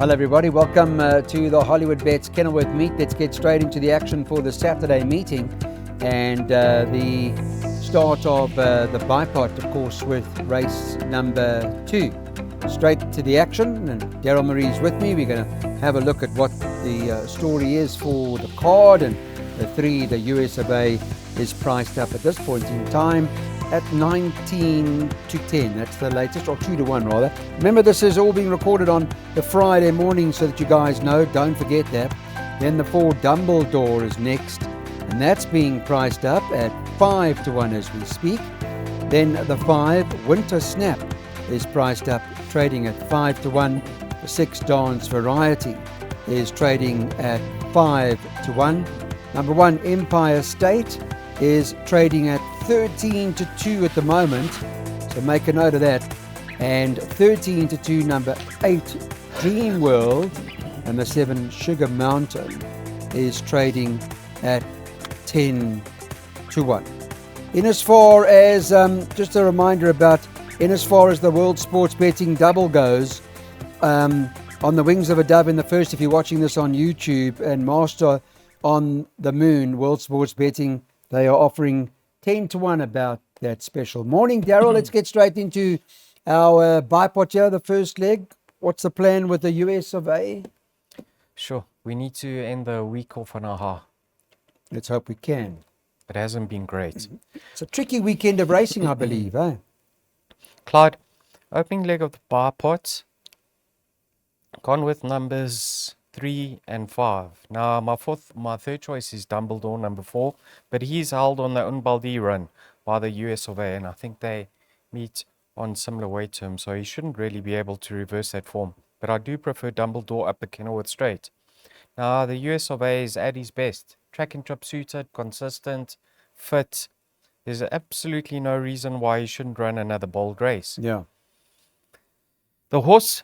Hello everybody, welcome to the Hollywood Bets Kenilworth Meet. Let's get straight into the action for the Saturday meeting and the start of the bipot, of course, with race number 2. Straight to the action, and Daryl Marie's with me. We're going to have a look at what the story is for the card, and the 3, the US of A, is priced up at this point in time at 19 to 10. That's the latest, or 2 to 1 rather. Remember, this is all being recorded on the Friday morning so that you guys know. Don't forget that. Then the 4 Dumbledore is next, and that's being priced up at 5 to 1 as we speak. Then the 5 Winter Snap is priced up, trading at 5 to 1. The 6 Dance Variety is trading at 5 to 1. Number 1 Empire State is trading at 13 to 2 at the moment, so make a note of that. And 13 to 2, number 8 Dream World, and the 7 Sugar Mountain is trading at 10 to 1. In as far as, just a reminder about, in as far as the World Sports Betting Double goes, on the Wings of a Dove in the first, if you're watching this on YouTube, and Master on the Moon, World Sports Betting, they are offering 10 to 1 about that special. Morning, Daryl. Let's get straight into our bipot here, the first leg. What's the plan with the US of A? Sure. We need to end the week off on a high. Let's hope we can. It hasn't been great. It's a tricky weekend of racing, I believe, eh? Clyde, opening leg of the bipot. Gone with numbers 3 and 5. Now, my third choice is Dumbledore, number 4, but he's held on the Unbaldi run by the US of A, and I think they meet on similar weight terms, so he shouldn't really be able to reverse that form. But I do prefer Dumbledore up the Kenilworth Straight. Now, the US of A is at his best. Track and trip suited, consistent, fit. There's absolutely no reason why he shouldn't run another bold race. Yeah. The horse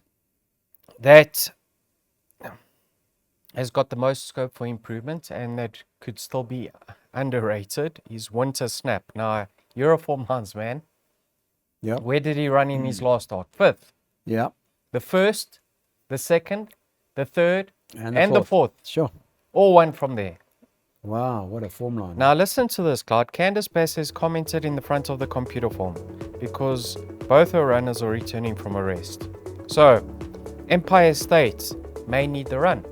that has got the most scope for improvement and that could still be underrated is Winter Snap. Now, you're a form lines man. Yeah. Where did he run in his last start? 5th. Yeah. The 1st, the 2nd, the 3rd, and the 4th. Sure. All won from there. Wow, what a form line. Now, listen to this, Clyde. Candice Bass has commented in the front of the computer form because both her runners are returning from a rest. So, Empire State may need the run.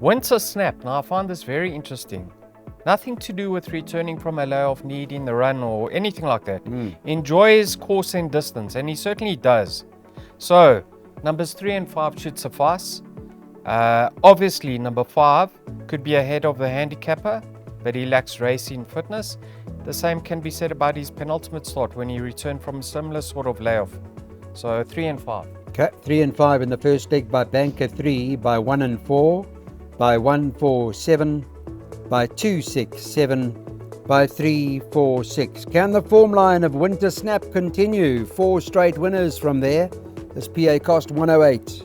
Winter Snap, now I find this very interesting. Nothing to do with returning from a layoff, needing the run or anything like that. Enjoys course and distance, and he certainly does. So, numbers 3 and 5 should suffice. Obviously, number 5 could be ahead of the handicapper, but he lacks racing fitness. The same can be said about his penultimate start when he returned from a similar sort of layoff. So, 3 and 5. Okay, 3 and 5 in the first leg by Banker 3, by 1 and 4. By 1, 4, 7, by 2, 6, 7, by 3, 4, 6. Can the form line of Winter Snap continue? 4 straight winners from there. This PA cost 108.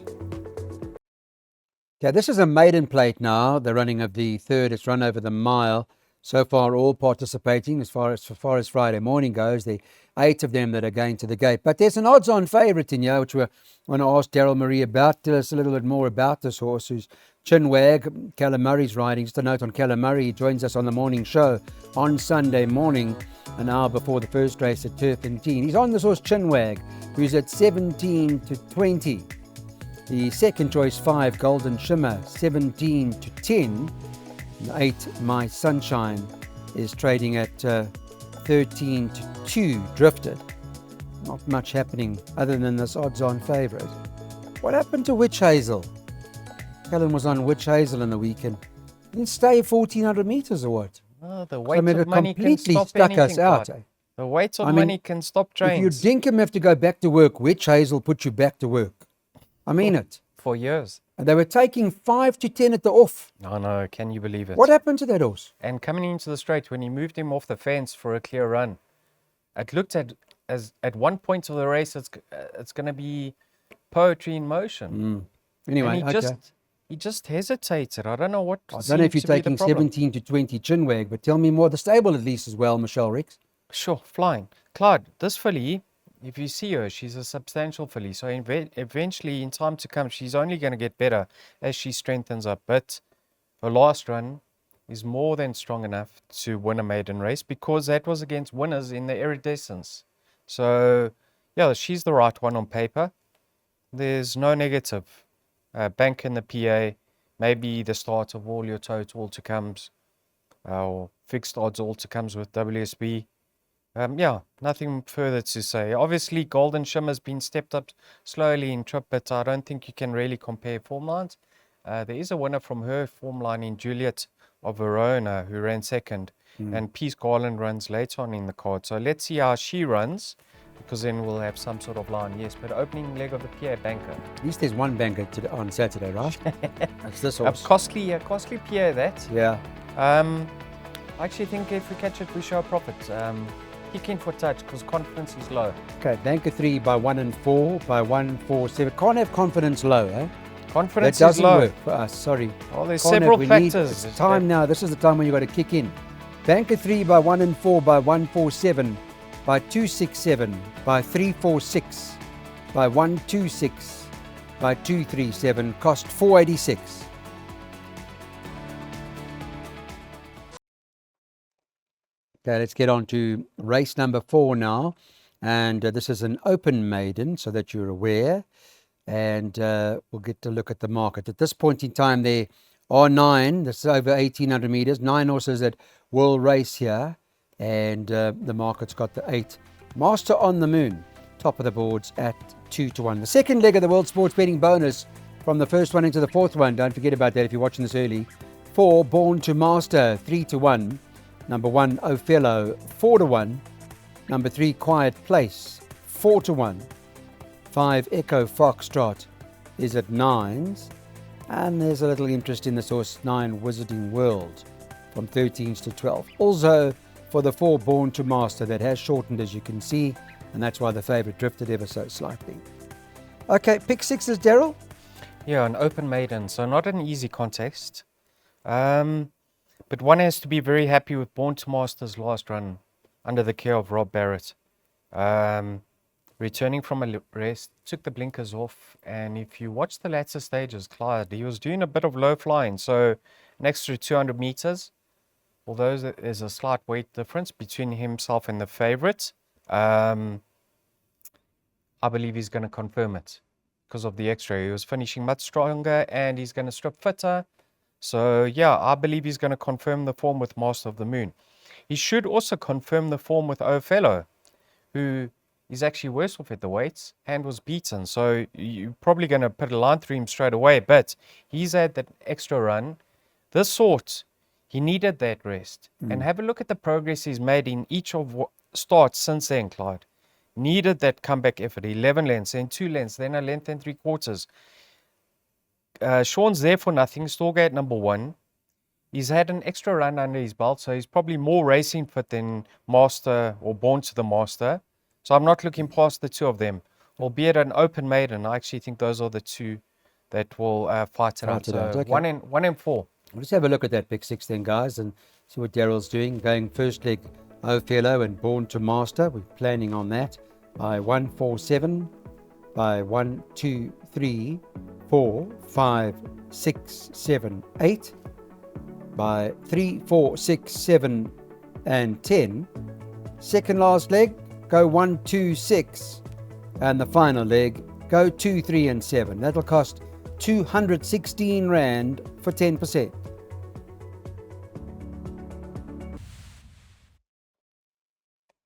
Okay, this is a maiden plate now, the running of the 3rd. It's run over the mile. So far, all participating as far as Friday morning goes. The 8 of them that are going to the gate. But there's an odds-on favourite in here, which we want to ask Daryl Marie about. Tell us a little bit more about this horse, who's Chinwag. Callum Murray's riding. Just a note on Callum Murray. He joins us on the morning show on Sunday morning, an hour before the first race at Turpentine. He's on this horse Chinwag, who's at 17 to 20. The second choice, 5 Golden Shimmer, 17 to 10. And 8 My Sunshine is trading at 13 to 2. Drifted. Not much happening other than this odds-on favourite. What happened to Witch Hazel? Helen was on Witch Hazel in the weekend. Didn't stay 1,400 metres or what? Oh, the weight of money can completely stop stuck anything, us out. Clyde. The weight of money can stop trains. If you dinkum have to go back to work, Witch Hazel put you back to work. I mean it. For years. And they were taking 5 to 10 at the off. No, can you believe it? What happened to that horse? And coming into the straight, when he moved him off the fence for a clear run, it looked at one point of the race, it's going to be poetry in motion. Anyway, and he just hesitated. I don't know what. I don't know if you're taking 17 to 20 Chinwag, but tell me more. The stable at least as well, Michelle Ricks. Sure, flying. Clyde, this filly if you see her, she's a substantial filly. So eventually, in time to come, she's only going to get better as she strengthens up. But her last run is more than strong enough to win a maiden race because that was against winners in the iridescence. So, yeah, she's the right one on paper. There's no negative. Bank in the PA, maybe the start of all your total to comes, or fixed odds all to comes with WSB. Yeah, nothing further to say. Obviously, Golden Shimmer's been stepped up slowly in trip, but I don't think you can really compare form lines. There is a winner from her form line in Juliet of Verona who ran second, and Peace Garland runs later on in the card. So let's see how she runs, because then we'll have some sort of line. Yes, but opening leg of the PA banker. At least there's one banker on Saturday, right? That's this A horse. costly PA that. Yeah. I actually think if we catch it, we show a profit. Kick in for touch because confidence is low. Okay, banker 3 by 1 and 4 by 1, 4, 7. Can't have confidence low, eh? Confidence That is doesn't low. work for us. Sorry. Well, there's Can't have- several we factors. It's time now. This is the time when you got to kick in. Banker 3 by 1 and 4 by 1, 4, 7 by 2, 6, 7 by 3, 4, 6 by 1, 2, 6 by 2, 3, 7. Cost 486. Okay, let's get on to race number 4 now. And this is an open maiden, so that you're aware. And we'll get to look at the market. At this point in time, there are 9, this is over 1,800 meters, 9 horses that will race here. And the market's got the 8. Master on the Moon, top of the boards at 2 to 1. The second leg of the World Sports Betting bonus from the first one into the fourth one. Don't forget about that if you're watching this early. 4, Born to Master, 3 to 1. Number 1, Othello, 4 to 1. Number 3, Quiet Place, 4 to 1. 5, Echo Foxtrot is at 9s. And there's a little interest in this horse, 9, Wizarding World, from 13s to 12. Also, for the 4, Born to Master, that has shortened, as you can see, and that's why the favourite drifted ever so slightly. Okay, pick 6s, Daryl. Yeah, an open maiden, so not an easy contest. But one has to be very happy with Born to Master's last run under the care of Rob Barrett. Returning from a rest, took the blinkers off, and if you watch the latter stages, Clyde, he was doing a bit of low flying, so an extra 200 meters, although there's a slight weight difference between himself and the favourite. I believe he's going to confirm it because of the extra. He was finishing much stronger and he's going to strip fitter. So yeah, I believe he's going to confirm the form with Master of the Moon. He should also confirm the form with Othello, who is actually worse off at the weights and was beaten. So you're probably going to put a line through him straight away, but he's had that extra run. This sort, he needed that rest. And have a look at the progress he's made in each of starts since then, Clyde. Needed that comeback effort, 11 lengths, then 2 lengths, then a length and 3/4. Sean's there for nothing, Storgate number 1. He's had an extra run under his belt, so he's probably more racing fit than Master or Born to the Master. So I'm not looking past the 2 of them. Albeit an open maiden, I actually think those are the 2 that will fight it out. So Okay. 1 and 4. Let's have a look at that pick 6 then, guys, and see what Daryl's doing. Going first leg, Othello and Born to Master. We're planning on that by 1, 4, 7, by 1, 2, 3, 4, 5, 6, 7, 8, by 3, 4, 6, 7, and 10. Second last leg, go 1, 2, 6, and the final leg, go 2, 3, and 7. That'll cost 216 Rand for 10%.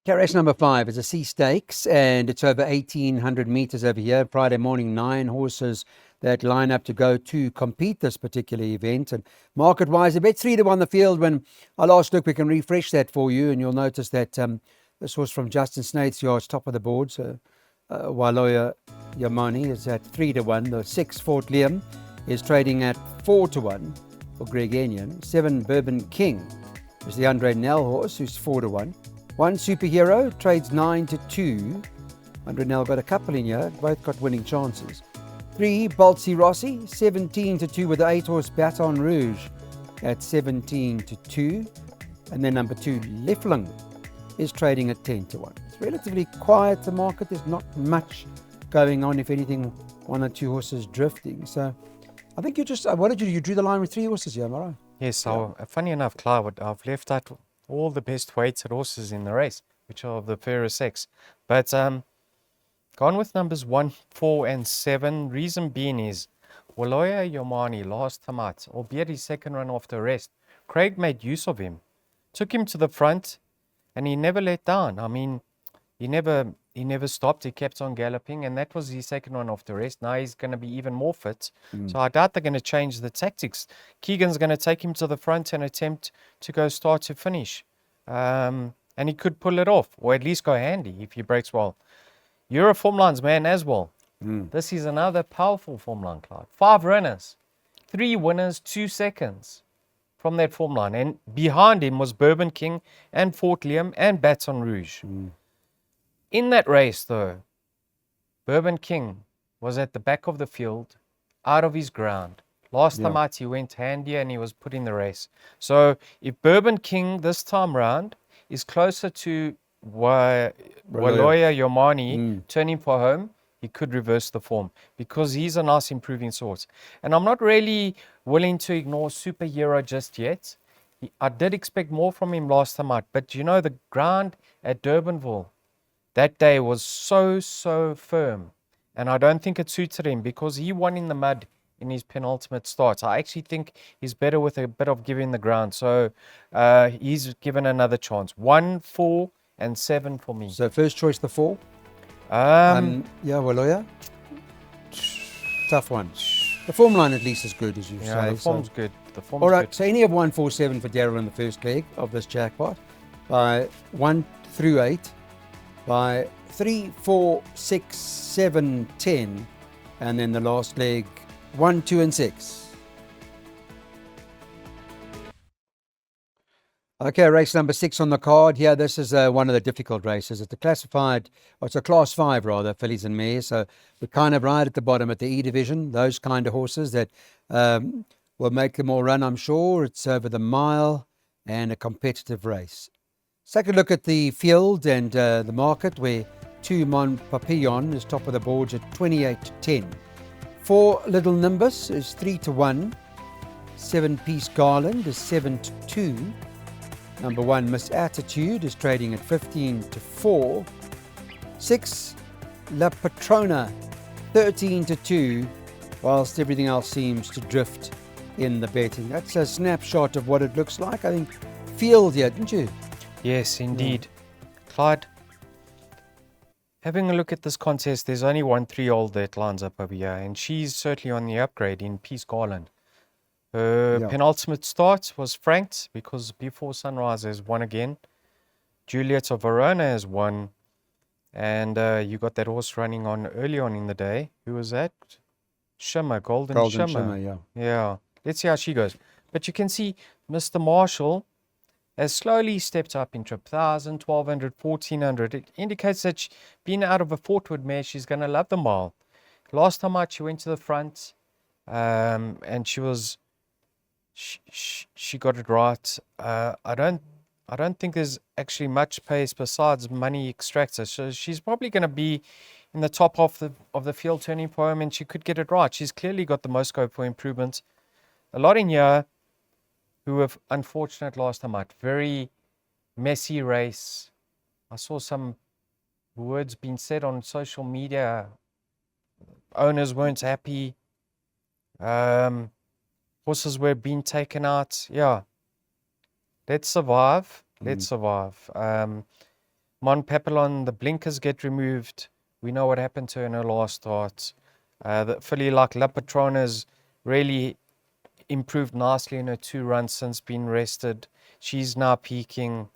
Race number 5 is a C Stakes, and it's over 1,800 meters over here. Friday morning, 9 horses that line up to go to compete this particular event. And market-wise, a bet 3 to 1 the field. When I last look, we can refresh that for you, and you'll notice that this was from Justin Snaith's yards, top of the board. So Waloya Yamani is at 3 to 1. The 6 Fort Liam is trading at 4 to 1 for Greg Enyon. 7 Bourbon King is the Andre Nell horse, who's 4 to 1. 1 Superhero trades 9 to 2. Andre Nell got a couple in here, both got winning chances. 3 Baltzy Rossi, 17 to 2 with the 8 horse Baton Rouge at 17 to 2. And then number 2 Lefling is trading at 10 to 1. It's relatively quiet, the market. There's not much going on. If anything, one or two horses drifting. So I think you just, what did you do? You drew the line with 3 horses here, am I right? Yes, funny enough, Clive, I've left out all the best weighted horses in the race, which are of the fairer sex. But gone with numbers 1, 4, and 7. Reason being is Waloya Yomani last time out, albeit his second run off the rest, Craig made use of him, took him to the front, and he never let down. I mean, he never stopped. He kept on galloping, and that was his second one off the rest. Now he's going to be even more fit. So I doubt they're going to change the tactics. Keegan's going to take him to the front and attempt to go start to finish. And he could pull it off, or at least go handy if he breaks well. You're a form lines man as well. This is another powerful form line, Clyde. 5 runners, 3 winners, 2 seconds from that form line. And behind him was Bourbon King and Fort Liam and Baton Rouge. In that race, though, Bourbon King was at the back of the field, out of his ground. Last time out, he went handy and he was put in the race. So if Bourbon King this time round is closer to Waloya Yomani turning for home, he could reverse the form because he's a nice improving sort. And I'm not really willing to ignore Superhero just yet. I did expect more from him last time out, but you know, the ground at Durbanville that day was so firm, and I don't think it suited him because he won in the mud in his penultimate start. I actually think he's better with a bit of giving the ground, so he's given another chance. 1, 4, and 7 for me. So first choice, the 4. Waloya. Tough one. The form line at least is good, as you say. The form's good. The form's all right, good. so any of 1, 4, 7 for Daryl in the first leg of this jackpot. By 1 through 8. By 3, 4, 6, 7, 10, and then the last leg 1, 2, and 6. Okay, race number 6 on the card here. This is one of the difficult races. It's a class 5 rather, fillies and mares. So we're kind of right at the bottom at the E division. Those kind of horses that will make them all run, I'm sure. It's over the mile and a competitive race. Let's take a look at the field and the market, where 2 Mon Papillon is top of the boards at 28 to 10. 4 Little Nimbus is 3 to 1. 7 Piece Garland is 7 to 2. Number 1 Miss Attitude is trading at 15 to 4. 6 La Patrona 13 to 2, whilst everything else seems to drift in the betting. That's a snapshot of what it looks like. I think field here, didn't you? Yes, indeed. Clyde, having a look at this contest, there's only 1 3-year-old that lines up over here, and she's certainly on the upgrade in Peace Garland. Her penultimate start was franked because Before Sunrise has won again. Juliet of Verona has won, and you got that horse running on early on in the day. Who was that? Shimmer, Golden Shimmer. Yeah. Let's see how she goes. But you can see Mr. Marshall has slowly stepped up in trip, 1,000, 1,200, 1,400. It indicates that being out of a Fortwood mare, she's going to love the mile. Last time out, she went to the front, and she got it right. I don't think there's actually much pace besides money extractor. So she's probably going to be in the top half of the field turning for him, and she could get it right. She's clearly got the most scope for improvement. A lot in here who were unfortunate last time out. Very messy race. I saw some words being said on social media. Owners weren't happy. Horses were being taken out. Yeah. Let's survive. Let's survive. Mon Papillon, the blinkers get removed. We know what happened to her in her last start. The filly like La Patrona's really improved nicely in her 2 runs since being rested. She's now peaking.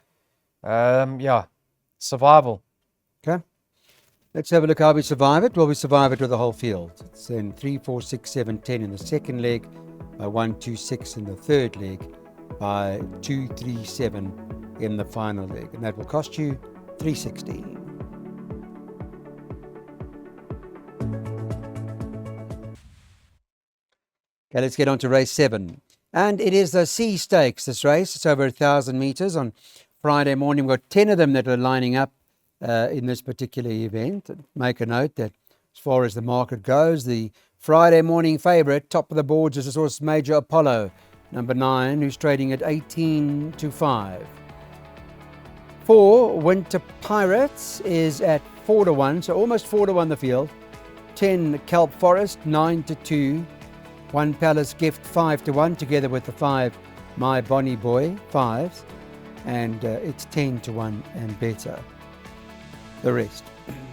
Survival. Okay. Let's have a look how we survive it. Well, we survive it with the whole field. It's in 3, 4, 6, 7, 10 in the second leg, by 1, 2, 6 in the third leg, by 2, 3, 7 in the final leg. And that will cost you $3.16. Okay, let's get on to race 7. And it is the C Stakes, this race. It's over 1,000 meters on Friday morning. We've got 10 of them that are lining up in this particular event. Make a note that as far as the market goes, the Friday morning favourite, top of the boards, is the Horse Major Apollo, number 9, who's trading at 18 to 5. 4, Winter Pirates, is at 4 to 1, so almost 4 to 1 the field. 10, Kelp Forest, 9 to 2. 1, Palace Gift, 5 to 1, together with the 5, My Bonnie Boy, 5s. And it's 10 to 1 and better. The rest.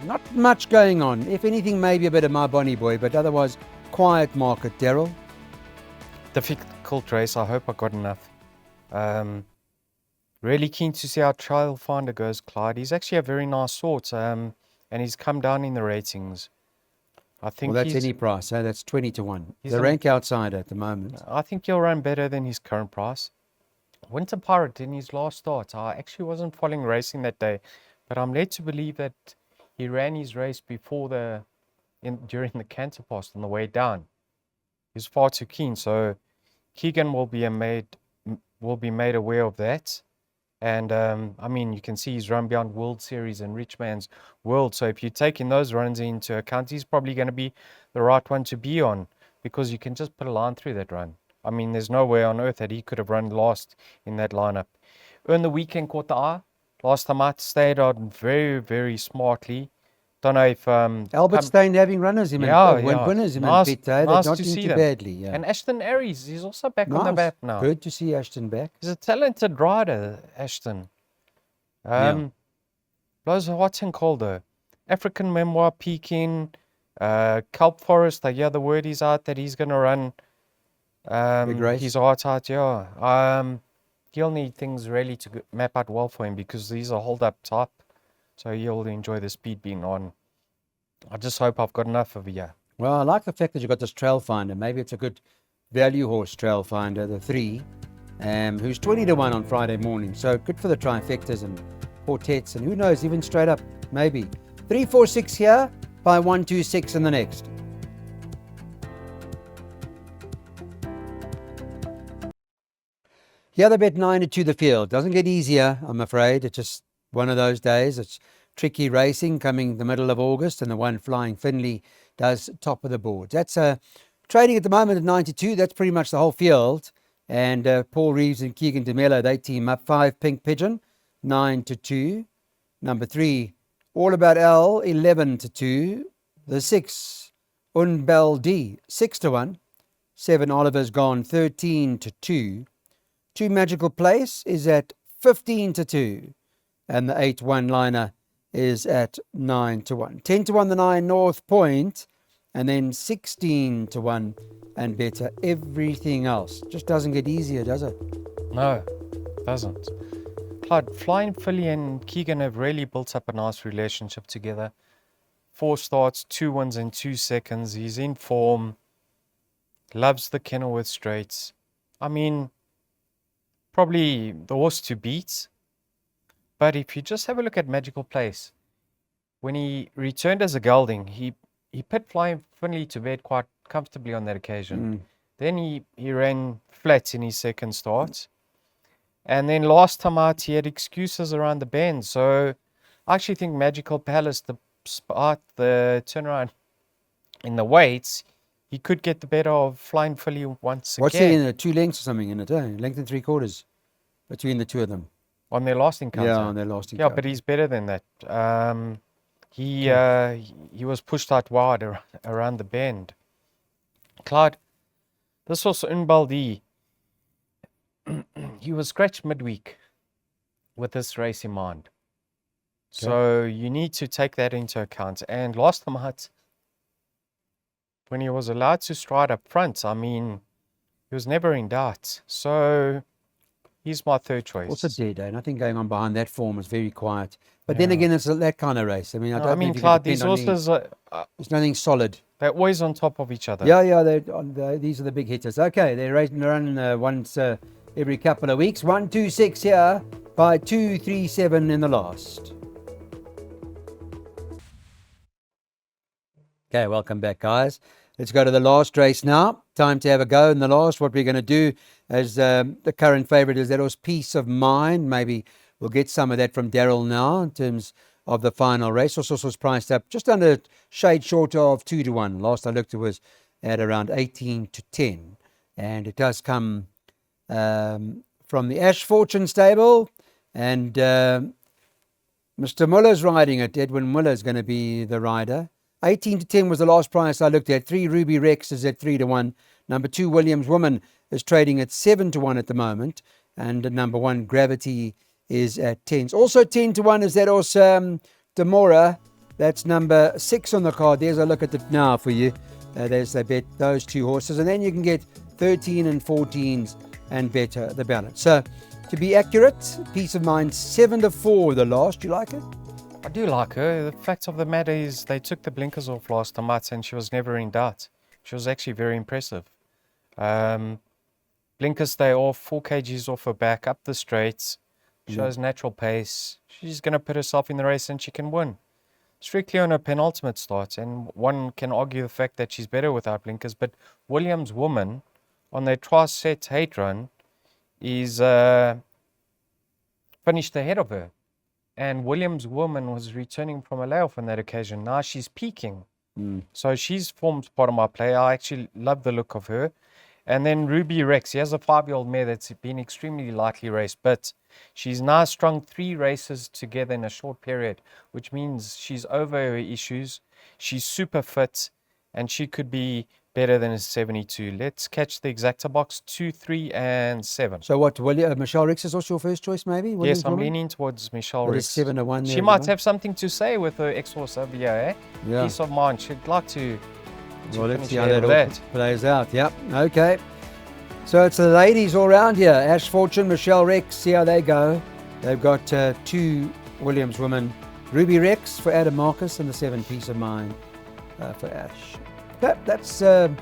Not much going on. If anything, maybe a bit of My Bonnie Boy, but otherwise, quiet market, Daryl. Difficult race. I hope I got enough. Really keen to see how Trailfinder goes, Clyde. He's actually a very nice sort, and he's come down in the ratings. I think Well, that's any price. That's 20 to 1. He's The rank outside at the moment. I think he'll run better than his current price. Winter Pirate in his last start, I actually wasn't following racing that day, but I'm led to believe that he ran his race before during the canter post on the way down. He's far too keen, so Keegan will be made aware of that. And I mean, you can see he's run beyond World Series and Rich Man's World. So if you're taking those runs into account, he's probably going to be the right one to be on, because you can just put a line through that run. I mean, there's no way on earth that he could have run last in that lineup. Earn the Weekend caught the eye. Last time I stayed on very, very smartly. Don't know if Albert Stein having runners, winners, nice Pete, they're to not see doing too them. badly. Yeah. And Ashton Aries, he's also back on the map now. Good to see Ashton back. He's a talented rider, Ashton. Blows hot and cold though. African Memoir peaking. Kelp Forest, I hear the word is out that he's going to run. Big race. He's heart out, yeah. He'll need things really to map out well for him, because these are hold up top. So he'll enjoy the speed being on. I just hope I've got enough of you. Well, I like the fact that you've got this Trailfinder. Maybe it's a good value horse, Trailfinder, the 3, who's 20 to 1 on Friday morning. So good for the trifectas and quartets, and who knows, even straight up, maybe. 3, 4, 6 here, by 1, 2, 6 in the next. Here they bet 9 to 2 the field. Doesn't get easier, I'm afraid. It's just one of those days. It's tricky racing coming the middle of August, and the one Flying Finley does top of the boards. That's trading at the moment at 92. That's pretty much the whole field. And Paul Reeves and Keegan DeMello, they team up. 5, Pink Pigeon, 9 to 2. Number 3, All About L, 11 to 2. The 6, Unbel D, 6 to 1. 7, Oliver's Gone, 13 to 2. 2, Magical Place is at 15 to 2. And the 8, One-Liner is at 9 to 1. 10 to 1, the 9, North Point. And then 16 to 1 and better. Everything else just doesn't get easier, does it? No, it doesn't. Clyde, Flying Philly and Keegan have really built up a nice relationship together. 4 starts, 2 wins in 2 seconds. He's in form. Loves the Kenilworth Straights. I mean, probably the horse to beat. But if you just have a look at Magical Place, when he returned as a gelding, he put Flying Finley to bed quite comfortably on that occasion. Then he ran flat in his second start. And then last time out, he had excuses around the bend. So I actually think Magical Palace, the turnaround in the weights, he could get the better of Flying Philly once What's again. there in it? 2 lengths or something in it, eh? Length and 3/4 between the two of them. On their last encounter. Yeah, on their last Yeah, encounter. but he's better than that. He was pushed out wide around the bend. Clyde, this was Unbaldi. He was scratched midweek with this race in mind. So you need to take that into account. And last time out, when he was allowed to stride up front, I mean, he was never in doubt. So he's my third choice. Also dead, eh? Nothing going on behind that form. It's very quiet. But then again, it's that kind of race. I mean, I don't think you Clyde, can these depend on horses, there's nothing solid. they're always on top of each other. Yeah, these are the big hitters. Okay, they're run once every couple of weeks. 1, 2, 6 here by 2, 3, 7 in the last. Okay, welcome back, guys. Let's go to the last race now. Time to have a go in the last. What we're going to do as the current favourite is that horse Peace of Mind, maybe We'll get some of that from Daryl now in terms of the final race. Horse was priced up just under shade short of 2-1. Last I looked, it was at around 18-10. And it does come from the Ash Fortune stable. And Mr. Muller's riding it. Edwin Muller's going to be the rider. 18-10 was the last price I looked at. 3 Ruby Rex is at 3-1. Number 2 Williams Woman is trading at 7-1 at the moment. And number 1 Gravity is at 10. Also 10-1 is that horse Demora. That's number 6 on the card. There's a look at it now for you. There's they bet those 2 horses. And then you can get 13 and 14s and better the balance. So to be accurate, Peace of Mind 7-4 the last. You like it? I do like her. The fact of the matter is they took the blinkers off last night and she was never in doubt. She was actually very impressive. Blinkers stay off, 4 kgs off her back, up the straights, shows natural pace. She's going to put herself in the race and she can win. Strictly on her penultimate start, and one can argue the fact that she's better without blinkers, but Williams Woman on their twice-set hate run is finished ahead of her. And Williams Woman was returning from a layoff on that occasion. Now she's peaking. So she's formed part of my play. I actually love the look of her. And then Ruby Rex. He has a 5-year-old mare that's been extremely lightly raced, but she's now strung 3 races together in a short period, which means she's over her issues. She's super fit, and she could be better than a 72. Let's catch the exacta box 2, 3, and 7. So what, Michelle Rex is also your first choice, maybe? Yes, I'm leaning towards Michelle Rex. Rex. 7-1 there. She might have something to say with her ex-horse over here, eh? Yeah. Peace of Mind. She'd like to well, let's see finish how ahead that all plays out. Yep. Okay. So it's the ladies all round here. Ash Fortune, Michelle Rex. See how they go. They've got 2 Williams Women. Ruby Rex for Adam Marcus and the 7 Peace of Mind for Ash. That's the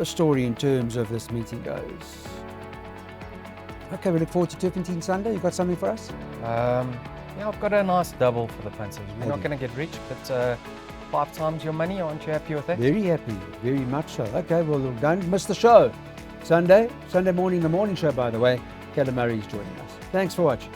story in terms of this meeting goes. Okay, we look forward to Turpentine Sunday. You got something for us? Yeah, I've got a nice double for the punters. We're not going to get rich, but 5 times your money. Aren't you happy with that? Very happy, very much so. Okay, well, don't miss the show. Sunday morning, the morning show, by the way. Callum Murray is joining us. Thanks for watching.